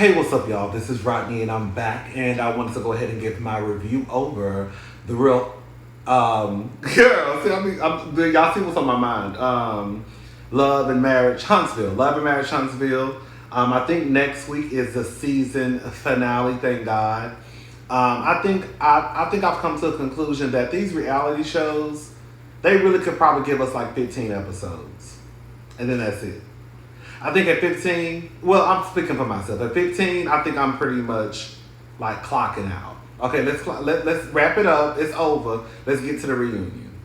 Hey, what's up, y'all? This is Rodney, and I'm back, and I wanted to go ahead and give my review over the real, girl. See, y'all see what's on my mind. Love and Marriage Huntsville. Love and Marriage Huntsville. I think next week is the season finale. Thank God. I think I've come to a conclusion that these reality shows, they really could probably give us like 15 episodes, and then that's it. I think at 15, well, I'm speaking for myself. At 15, I think I'm pretty much like clocking out. Okay, let's wrap it up. It's over. Let's get to the reunion.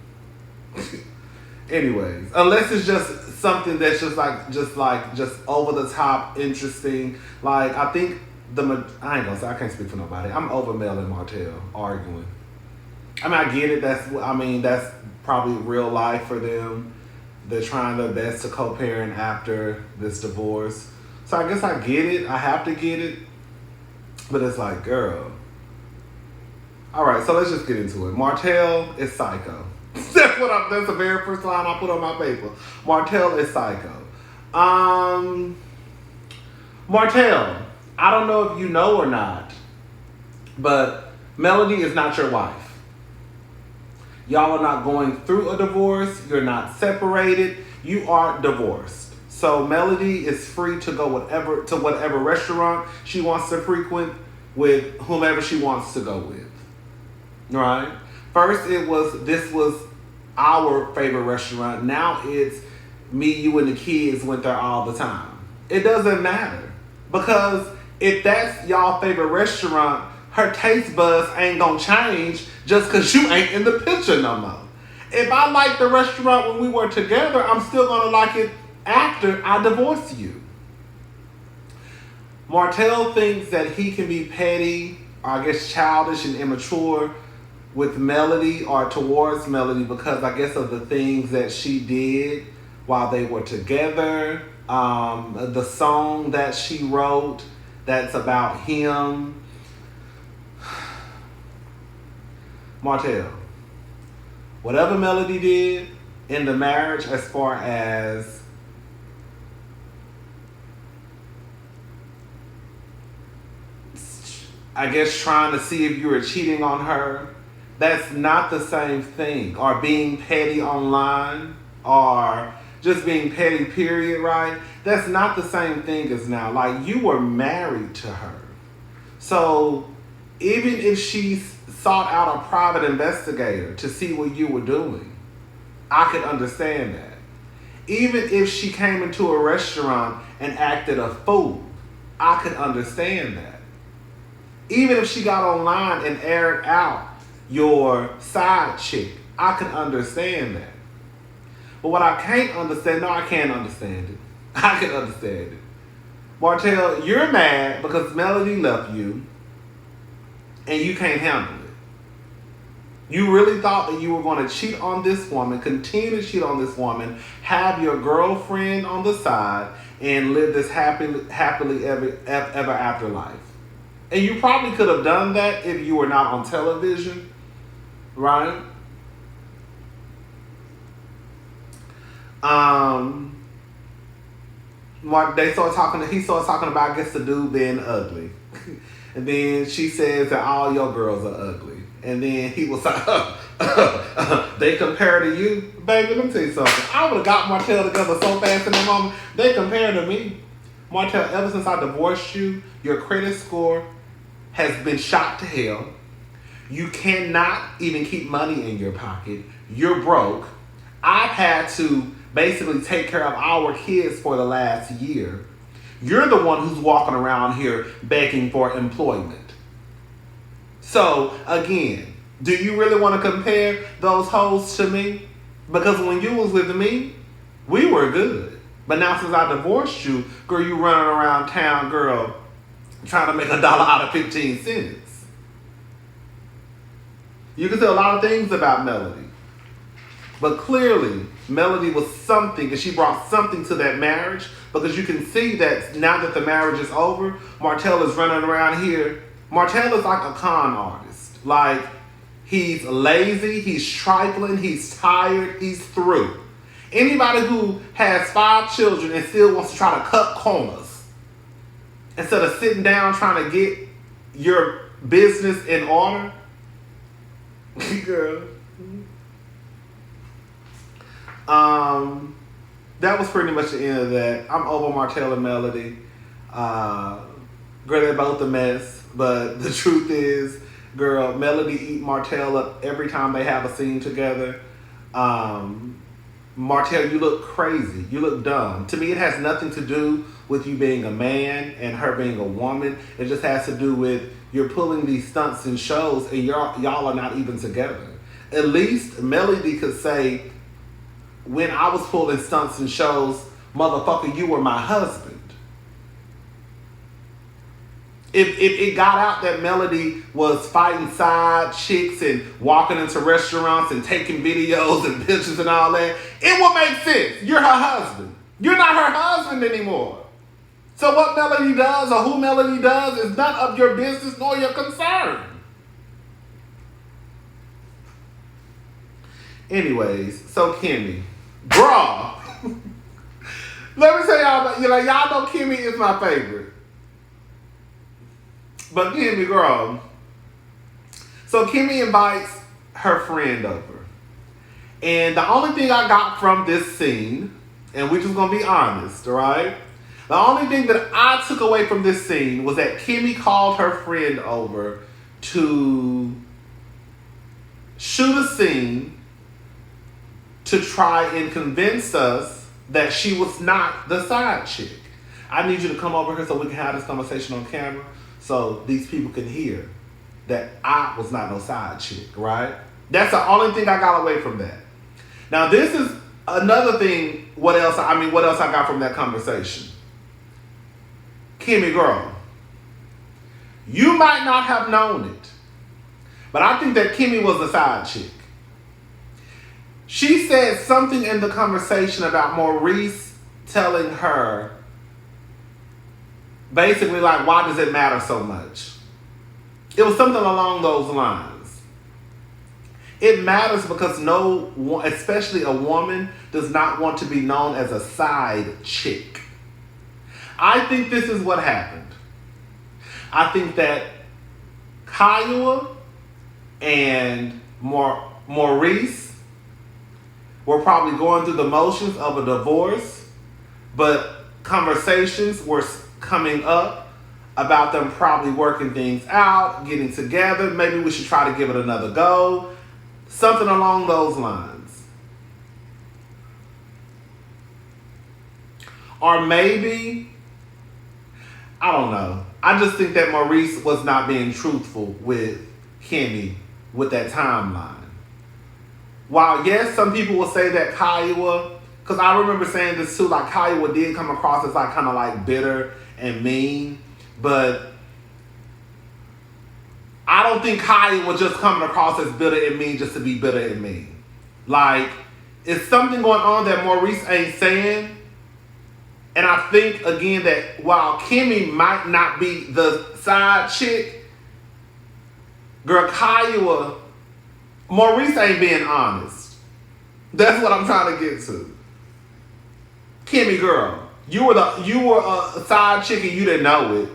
Anyways, unless it's just something that's just over the top, interesting. Like I think I ain't gonna say, I can't speak for nobody. I'm over Mel and Martel arguing. I mean, I get it. That's probably real life for them. They're trying their best to co-parent after this divorce. So I guess I get it. I have to get it. But it's like, girl. All right, so let's just get into it. Martel is psycho. That's the very first line I put on my paper. Martel is psycho. Martel, I don't know if you know or not, but Melody is not your wife. Y'all are not going through a divorce. You're not separated. You are divorced. So Melody is free to go to whatever restaurant she wants to frequent with whomever she wants to go with. Right? First this was our favorite restaurant. Now it's me, you, and the kids went there all the time. It doesn't matter. Because if that's y'all favorite restaurant, her taste buds ain't gonna change just because you ain't in the picture no more. If I liked the restaurant when we were together, I'm still gonna like it after I divorce you. Martel thinks that he can be petty, or I guess childish and immature with Melody or towards Melody because I guess of the things that she did while they were together. The song that she wrote that's about him. Martel, whatever Melody did in the marriage as far as I guess trying to see if you were cheating on her, that's not the same thing. Or being petty online, or just being petty, period, right? That's not the same thing as now. Like, you were married to her. So even if she sought out a private investigator to see what you were doing, I could understand that. Even if she came into a restaurant and acted a fool, I could understand that. Even if she got online and aired out your side chick, I could understand that. But what I can't understand, no, I can't understand it. I can understand it. Martel, you're mad because Melody left you and you can't handle it. You really thought that you were going to cheat on this woman, continue to cheat on this woman, have your girlfriend on the side, and live this happily ever after life. And you probably could have done that if you were not on television, right? He started talking about, I guess, the dude being ugly. And then she says that all your girls are ugly. And then he was like, they compare to you? Baby, let me tell you something. I would have got Martel together so fast in that moment. They compare to me. Martel, ever since I divorced you, your credit score has been shot to hell. You cannot even keep money in your pocket. You're broke. I've had to basically take care of our kids for the last year. You're the one who's walking around here begging for employment. So, again, do you really want to compare those hoes to me? Because when you was with me, we were good. But now since I divorced you, girl, you running around town, girl, trying to make $1 out of 15 cents. You can say a lot of things about Melody. But clearly, Melody was something, and she brought something to that marriage, because you can see that now that the marriage is over, Martel is running around here. Martel is like a con artist. Like, he's lazy, he's trifling, he's tired, he's through. Anybody who has 5 children and still wants to try to cut corners instead of sitting down trying to get your business in order? Girl. That was pretty much the end of that. I'm over Martel and Melody. Girl, they're both a mess. But the truth is, girl, Melody eat Martel up every time they have a scene together. Martel, you look crazy. You look dumb. To me, it has nothing to do with you being a man and her being a woman. It just has to do with you're pulling these stunts and shows and y'all are not even together. At least Melody could say, when I was pulling stunts and shows, motherfucker, you were my husband. If it got out that Melody was fighting side chicks and walking into restaurants and taking videos and pictures and all that, it would make sense. You're her husband. You're not her husband anymore. So what Melody does or who Melody does is none of your business nor your concern. Anyways, so Kimmi, bruh. Let me tell y'all, y'all know Kimmi is my favorite. But Kimmi, girl. So Kimmi invites her friend over. And the only thing I got from this scene, and we're just going to be honest, all right? The only thing that I took away from this scene was that Kimmi called her friend over to shoot a scene to try and convince us that she was not the side chick. I need you to come over here so we can have this conversation on camera so these people can hear that I was not no side chick, right? That's the only thing I got away from that. Now, this is another thing, what else I got from that conversation. Kimmi, girl, you might not have known it, but I think that Kimmi was the side chick. She said something in the conversation about Maurice telling her, basically like, why does it matter so much? It was something along those lines. It matters because especially a woman, does not want to be known as a side chick. I think this is what happened. I think that Kiowa and Maurice were probably going through the motions of a divorce, but conversations were coming up about them probably working things out, getting together. Maybe we should try to give it another go. Something along those lines. Or maybe, I don't know. I just think that Maurice was not being truthful with Kimmi with that timeline. While yes, some people will say that Kiowa, because I remember saying this too, like Kiowa did come across as like kind of like bitter and mean, but I don't think Kiowa was just coming across as bitter and mean just to be bitter and mean. Like, it's something going on that Maurice ain't saying. And I think, again, that while Kimmi might not be the side chick, girl, Kiowa, Maurice ain't being honest. That's what I'm trying to get to. Kimmi, girl, you were a side chick and you didn't know it.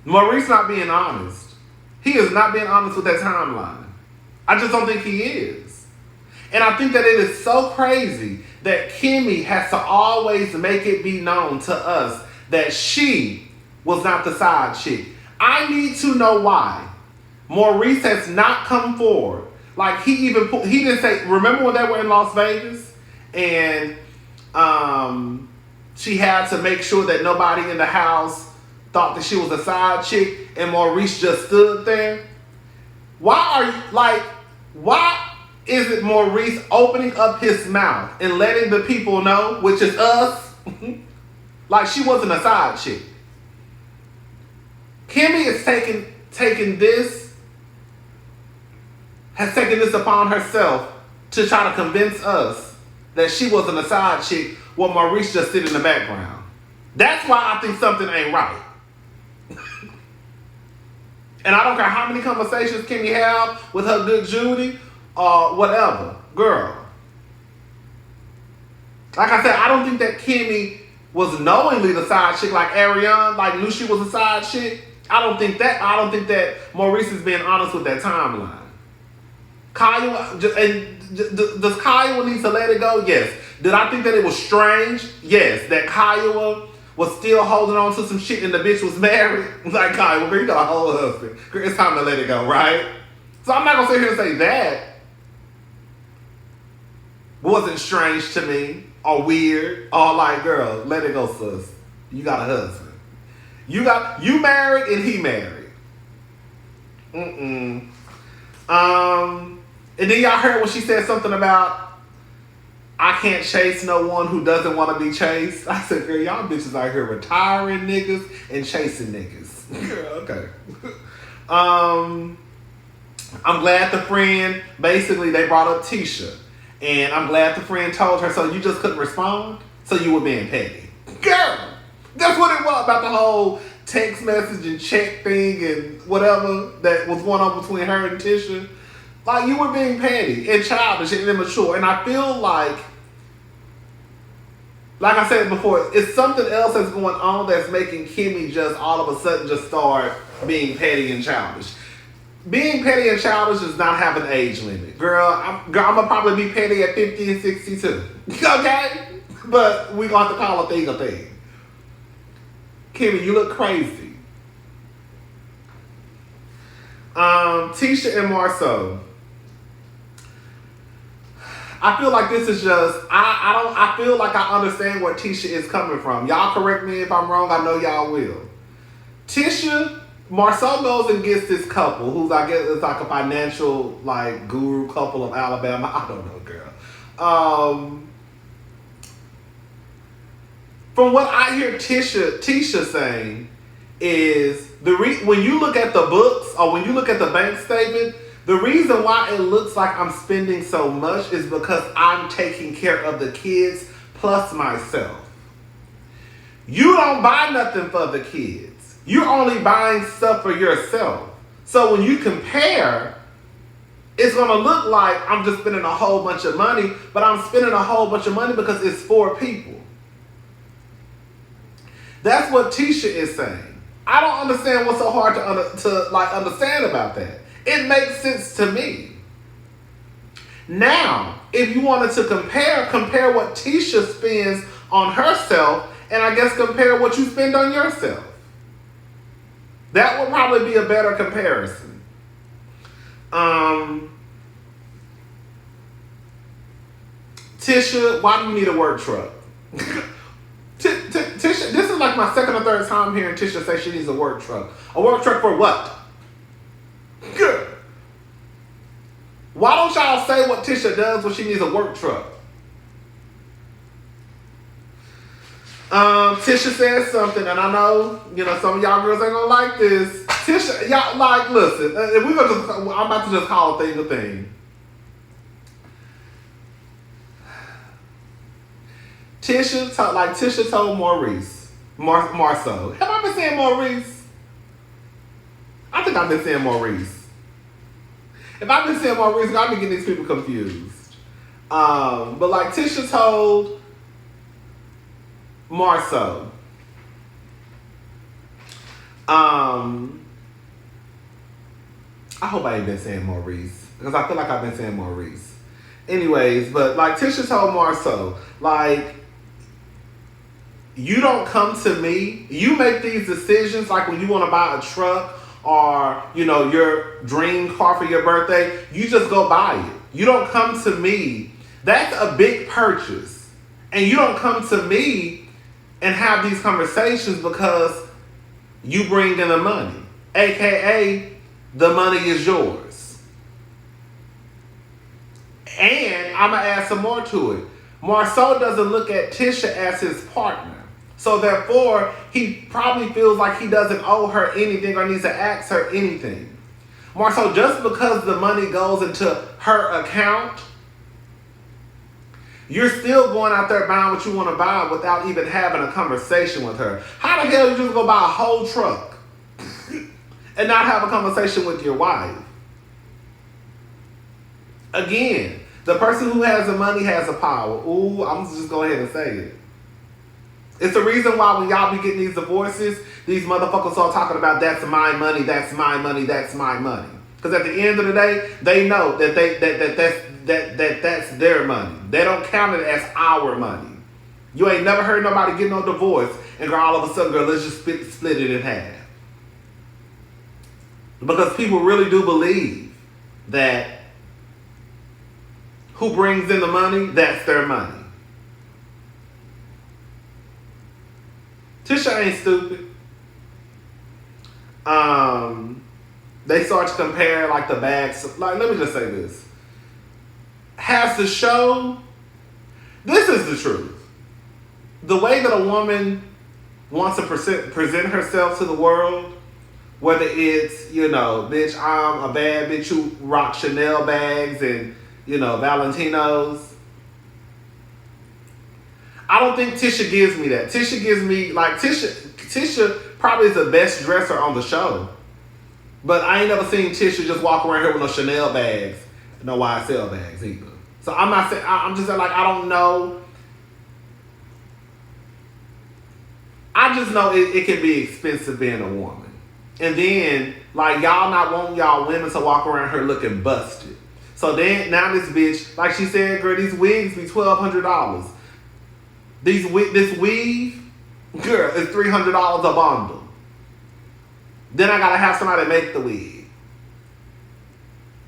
Maurice not being honest. He is not being honest with that timeline. I just don't think he is. And I think that it is so crazy that Kimmi has to always make it be known to us that she was not the side chick. I need to know why Maurice has not come forward. Like he didn't say, remember when they were in Las Vegas and she had to make sure that nobody in the house thought that she was a side chick and Maurice just stood there? Why is it Maurice opening up his mouth and letting the people know, which is us, like she wasn't a side chick? Kimmi is taking this upon herself to try to convince us that she wasn't a side chick while Maurice just sit in the background. That's why I think something ain't right. And I don't care how many conversations Kimmi have with her good Judy or whatever. Girl, Like I said, I don't think that Kimmi was knowingly the side chick like Ariane, like knew she was a side chick. I don't think that Maurice is being honest with that timeline. Does Kiowa need to let it go? Yes. Did I think that it was strange? Yes. That Kiowa was still holding on to some shit and the bitch was married? Like, Kiowa, girl, you got a whole husband. Girl, it's time to let it go, right? So I'm not going to sit here and say that wasn't strange to me or weird or like, girl, let it go, sis. You got a husband. You married and he married. And then y'all heard when she said something about, I can't chase no one who doesn't want to be chased. I said, girl, y'all bitches out here retiring niggas and chasing niggas. Girl, okay. I'm glad the friend, basically they brought up Tisha. And I'm glad the friend told her, so you just couldn't respond? So you were being petty. Girl, that's what it was about the whole text message and check thing and whatever that was going on between her and Tisha. Like, you were being petty and childish and immature. And I feel like I said before, it's something else that's going on that's making Kimmi just all of a sudden just start being petty and childish. Being petty and childish does not have an age limit. Girl, I'm going to probably be petty at 50 and 62. Okay? But we going to have to call a thing a thing. Kimmi, you look crazy. Tisha and Marceau. I feel like this is just, I feel like I understand where Tisha is coming from. Y'all correct me if I'm wrong. I know y'all will. Tisha, Marceau goes and gets this couple who's, I guess, it's like a financial, like, guru couple of Alabama. I don't know, girl. From what I hear Tisha saying is, when you look at the books or when you look at the bank statement, the reason why it looks like I'm spending so much is because I'm taking care of the kids plus myself. You don't buy nothing for the kids. You're only buying stuff for yourself. So when you compare, it's going to look like I'm just spending a whole bunch of money, but I'm spending a whole bunch of money because it's for people. That's what Tisha is saying. I don't understand what's so hard to understand about that. It makes sense to me. Now, if you wanted to compare what Tisha spends on herself, and I guess compare what you spend on yourself. That would probably be a better comparison. Tisha, why do you need a work truck? Tisha, this is like my second or third time hearing Tisha say she needs a work truck. A work truck for what? Good. Why don't y'all say what Tisha does when she needs a work truck? Tisha said something, and I know, some of y'all girls ain't gonna like this. Tisha, y'all, like, listen, if we're gonna I'm about to just call a thing a thing. Tisha told Maurice, Marceau. Have I been saying Maurice? I think I've been saying Maurice. If I've been saying Maurice, I've been getting these people confused. But like Tisha told Marceau, I hope I ain't been saying Maurice, because I feel like I've been saying Maurice. Anyways, but like Tisha told Marceau, like, you don't come to me. You make these decisions, like when you want to buy a truck or, your dream car for your birthday, you just go buy it. You don't come to me. That's a big purchase. And you don't come to me and have these conversations because you bring in the money. AKA, the money is yours. And I'm going to add some more to it. Marceau doesn't look at Tisha as his partner. So therefore, he probably feels like he doesn't owe her anything or needs to ask her anything. Marceau, just because the money goes into her account, you're still going out there buying what you want to buy without even having a conversation with her. How the hell you just go buy a whole truck and not have a conversation with your wife? Again, The person who has the money has the power. Ooh, I'm just go ahead and say it. It's the reason why when y'all be getting these divorces, these motherfuckers start talking about that's my money, that's my money, that's my money. Because at the end of the day, they know that that's their money. They don't count it as our money. You ain't never heard nobody get no divorce and girl, all of a sudden, girl, let's just split it in half. Because people really do believe that who brings in the money, that's their money. Tisha ain't stupid. They start to compare like the bags. Like, let me just say this. Has the show, this is the truth. The way that a woman wants to present herself to the world, whether it's, you know, bitch, I'm a bad bitch who rocks Chanel bags and, you know, Valentinos. I don't think Tisha gives me that. Tisha gives me, like, Tisha probably is the best dresser on the show. But I ain't never seen Tisha just walk around here with no Chanel bags, no YSL bags either. So I'm not saying, I'm just saying, like, I don't know. I just know it can be expensive being a woman. And then, like, y'all not wanting y'all women to walk around here looking busted. So then, now this bitch, like she said, girl, these wigs be $1,200. This weave, girl, is $300 a bundle. Then I gotta have somebody make the wig.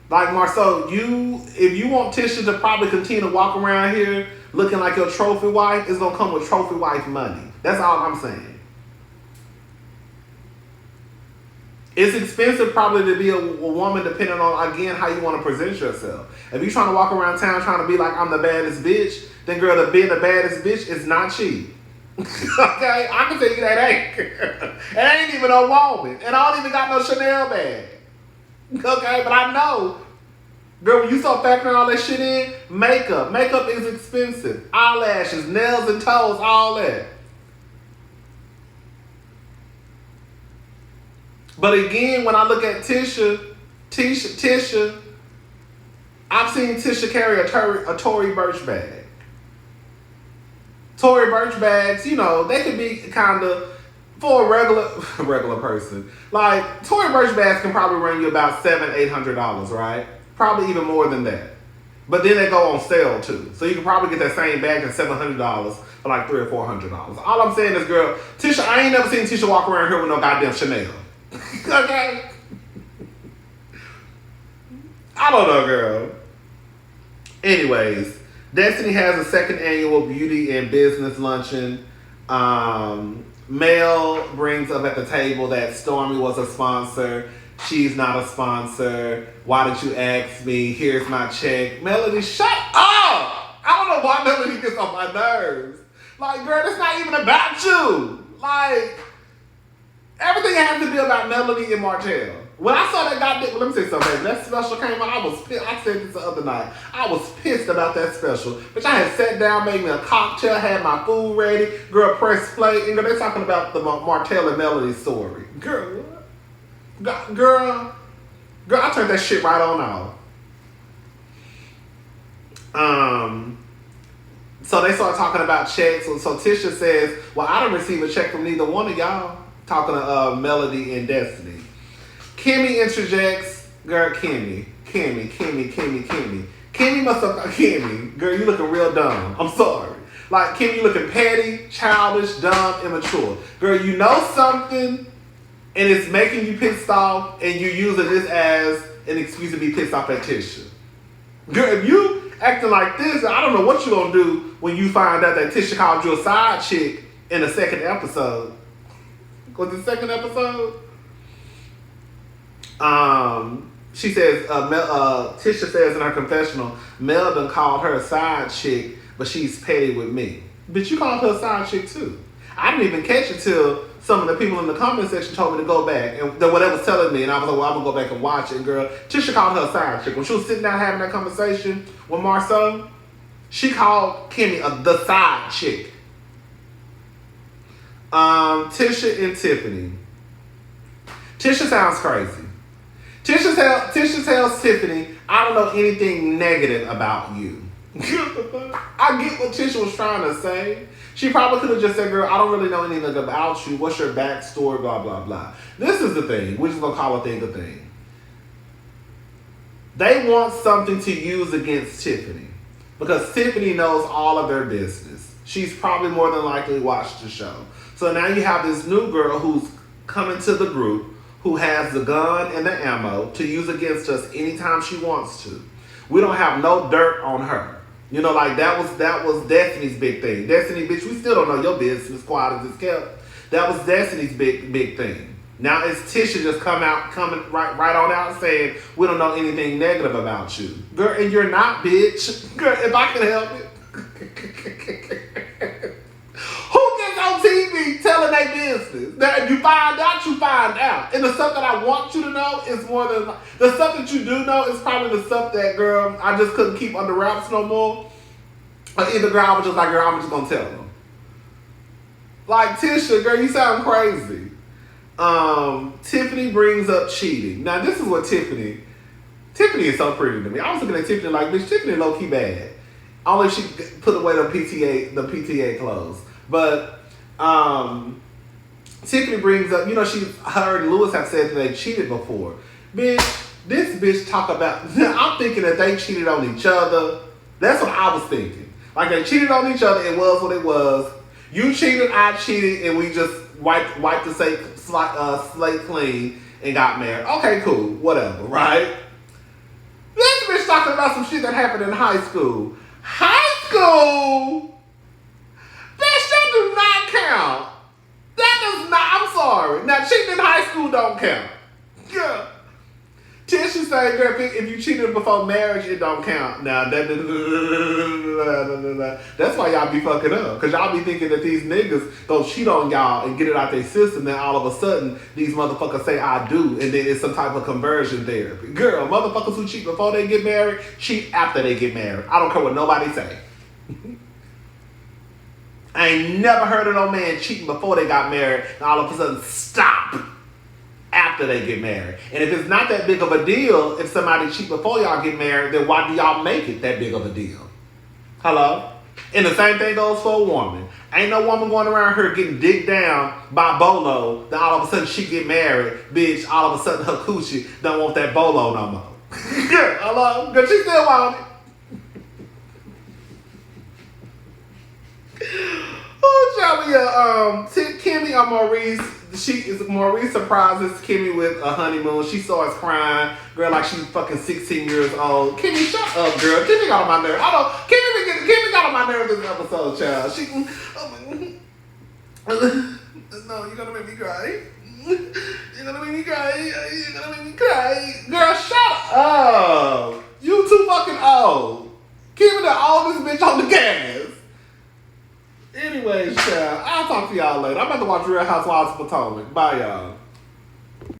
Like, Marceau, if you want Tisha to probably continue to walk around here looking like your trophy wife, it's gonna come with trophy wife money. That's all I'm saying. It's expensive probably to be a woman depending on, again, how you want to present yourself. If you're trying to walk around town trying to be like, I'm the baddest bitch, then girl, being the baddest bitch is not cheap. Okay? I can tell you that ain't. It ain't even a woman. And I don't even got no Chanel bag. Okay? But I know, girl, when you start factoring all that shit in, makeup. Makeup is expensive. Eyelashes, nails and toes, all that. But again, when I look at Tisha, I've seen Tisha carry a Tory Burch bag. Tory Burch bags, you know, they could be kind of, for a regular person. Like, Tory Burch bags can probably run you about $700-800, right? Probably even more than that. But then they go on sale too. So you can probably get that same bag at $700 for like $300 or $400. All I'm saying is, girl, Tisha, I ain't never seen Tisha walk around here with no goddamn Chanel. Okay? I don't know, girl. Anyways, Destiny has a second annual beauty and business luncheon. Mel brings up at the table that Stormy was a sponsor. She's not a sponsor. Why did you ask me? Here's my check. Melody, shut up! I don't know why Melody gets on my nerves. Like, girl, it's not even about you. Like, everything has to be about Melody and Martel. When I saw that goddamn, let me say something, baby. That special came out, I was pissed. I said this the other night. I was pissed about that special. But I had sat down, made me a cocktail, had my food ready. Girl, press play. And they're talking about the Martel and Melody story. Girl, girl, I turned that shit right on off. So they start talking about checks. So Tisha says, well, I didn't receive a check from neither one of y'all. Talking to Melody and Destiny. Kimmi interjects, girl, Kimmi must have, Kimmi, girl, you looking real dumb. I'm sorry. Like, Kimmi, you looking petty, childish, dumb, immature. Girl, you know something, and it's making you pissed off, and you're using this as an excuse to be pissed off at Tisha. Girl, if you acting like this, I don't know what you gonna do when you find out that Tisha called you a side chick in the second episode. Was it the second episode? She says, Tisha says in her confessional, Mel done called her a side chick, but she's petty with me. But you called her a side chick too. I didn't even catch it till some of the people in the comment section told me to go back. And whatever was telling me, and I was like, well, I'm going to go back and watch it. And girl, Tisha called her a side chick. When she was sitting down having that conversation with Marceau, she called Kimmi the side chick. Tisha and Tiffany. Tisha sounds crazy. Tisha tells Tiffany I don't know anything negative about you. I get what Tisha was trying to say. She probably could have just said, girl, I don't really know anything about you. What's your backstory? Blah, blah, blah. This is the thing. We're just going to call a thing a thing. They want something to use against Tiffany. Because Tiffany knows all of their business. She's probably more than likely watched the show. So now you have this new girl who's coming to the group who has the gun and the ammo to use against us anytime she wants to. We don't have no dirt on her. You know, like that was Destiny's big thing. Destiny, bitch, we still don't know your business, quiet as it's kept. That was Destiny's big thing. Now it's Tisha just coming right on out saying we don't know anything negative about you, girl, and you're not, bitch. Girl, if I can help it. Who gets on TV telling their business? That if you find out, you find out. And the stuff that I want you to know is more than the stuff that you do know is probably the stuff that, girl, I just couldn't keep under wraps no more. Or either, girl, I was just like, girl, I'm just gonna tell them. Like, Tisha, girl, you sound crazy. Tiffany brings up cheating. Now, this is what Tiffany is so pretty to me. I was looking at Tiffany like, bitch, Tiffany low-key bad. Only if she put away the PTA clothes. But Tiffany brings up, you know, her and Lewis have said that they cheated before. Bitch, this bitch talk about, I'm thinking that they cheated on each other. That's what I was thinking. Like they cheated on each other, it was what it was. You cheated, I cheated, and we just wiped the slate clean and got married. Okay, cool, whatever, right? This bitch talking about some shit that happened in high school. High school? Bitch, that do not count. That does not, I'm sorry. Now, cheating in high school don't count. Yeah. Tisha said, girl, if you cheated before marriage, it don't count. Now, that's why y'all be fucking up. Because y'all be thinking that these niggas go cheat on y'all and get it out their system. Then all of a sudden, these motherfuckers say, I do. And then it's some type of conversion therapy. Girl, motherfuckers who cheat before they get married, cheat after they get married. I don't care what nobody say. I ain't never heard of no man cheating before they got married and all of a sudden stop after they get married. And if it's not that big of a deal, if somebody cheat before y'all get married, then why do y'all make it that big of a deal? Hello? And the same thing goes for a woman. Ain't no woman going around here getting digged down by Bolo, then all of a sudden she get married, bitch, all of a sudden her coochie don't want that Bolo no more. Hello? Because she still want it. Kimmi or Maurice, Maurice surprises Kimmi with a honeymoon. She starts crying, girl, like she's fucking 16 years old. Kimmi, shut up, girl. Kimmi got on my nerve. Kimmi got on my nerve this episode, child. No, you're gonna make me cry. You're gonna make me cry. Girl, shut up. You too fucking old. Kimmi the oldest bitch on the gas. Anyways, child, I'll talk to y'all later. I'm about to watch Real Housewives of Potomac. Bye, y'all.